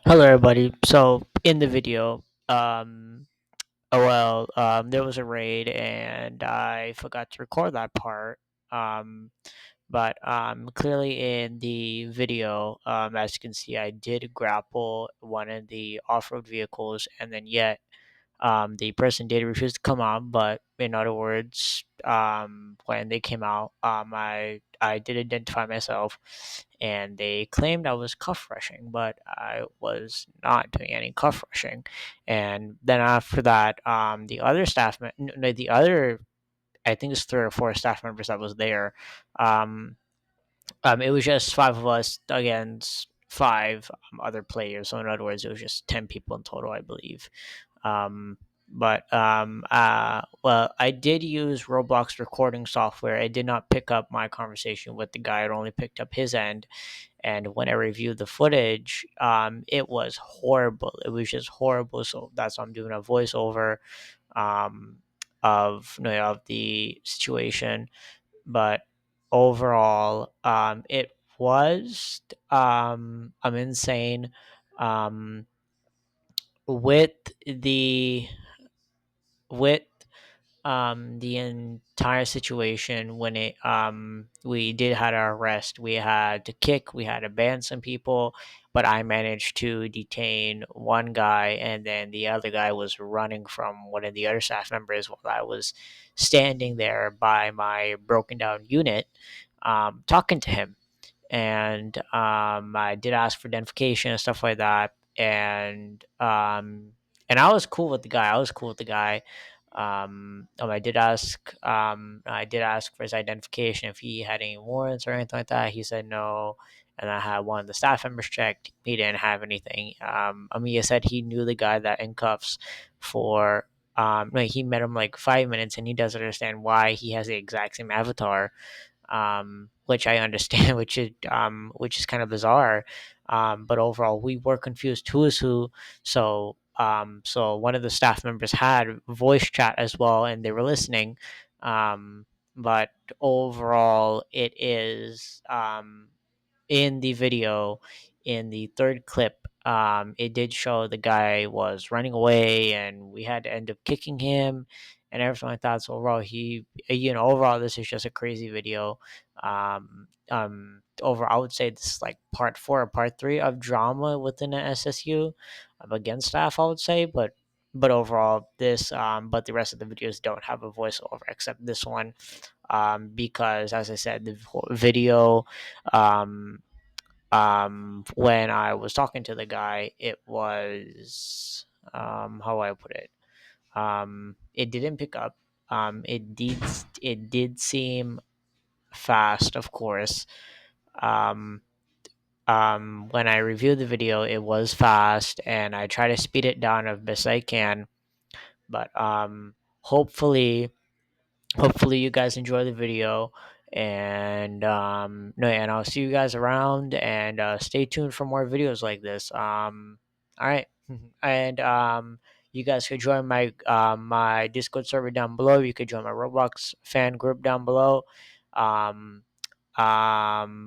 Hello, everybody. So, in the video, there was a raid and I forgot to record that part. Um, but clearly in the video, as you can see, I did grapple one of the off-road vehicles, and then yet the person did refuse to come out, but in other words, when they came out, I did identify myself, and they claimed I was cuff rushing, but I was not doing any cuff rushing. And then after that, the other no, the other, I think it's 3 or 4 staff members that was there. Um, it was just five of us against five other players. So in other words, it was just 10 people in total, I believe. Um, well, I did use Roblox recording software. I did not pick up my conversation with the guy. It only picked up his end. And when I reviewed the footage, it was horrible. It was just horrible. So that's why I'm doing a voiceover um, of the situation. But overall, it was I'm insane um, with the with the entire situation. When it we did had our arrest, we had to kick, we had to ban some people, but I managed to detain one guy, and then the other guy was running from one of the other staff members while I was standing there by my broken down unit, talking to him. And I did ask for identification and stuff like that. And I was cool with the guy. I was cool with the guy. I did ask for his identification if he had any warrants or anything like that. He said no. And I had one of the staff members checked. He didn't have anything. He said he knew the guy that in cuffs for. Like he met him like 5 minutes, and he doesn't understand why he has the exact same avatar, which I understand, which is kind of bizarre. But overall, we were confused who is who. So one of the staff members had voice chat as well, and they were listening. Um, but overall, it is in the video, in the third clip, it did show the guy was running away, and we had to end up kicking him and everything like that. So overall, overall, this is just a crazy video. Overall, I would say this is like part four or part three of drama within the SSU against staff, I would say, but overall, but the rest of the videos don't have a voiceover except this one, because as I said, the video, um, when I was talking to the guy, it was, how do I put it? It didn't pick up. It did seem fast, of course. Um, when I reviewed the video, it was fast, and I try to speed it down as best I can. But hopefully, hopefully you guys enjoy the video, and no, and I'll see you guys around, and stay tuned for more videos like this. All right. And you guys could join my Discord server down below. You could join my Roblox fan group down below. um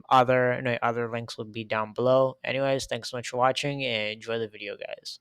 other links will be down below. Anyways, thanks so much for watching, and enjoy the video, guys.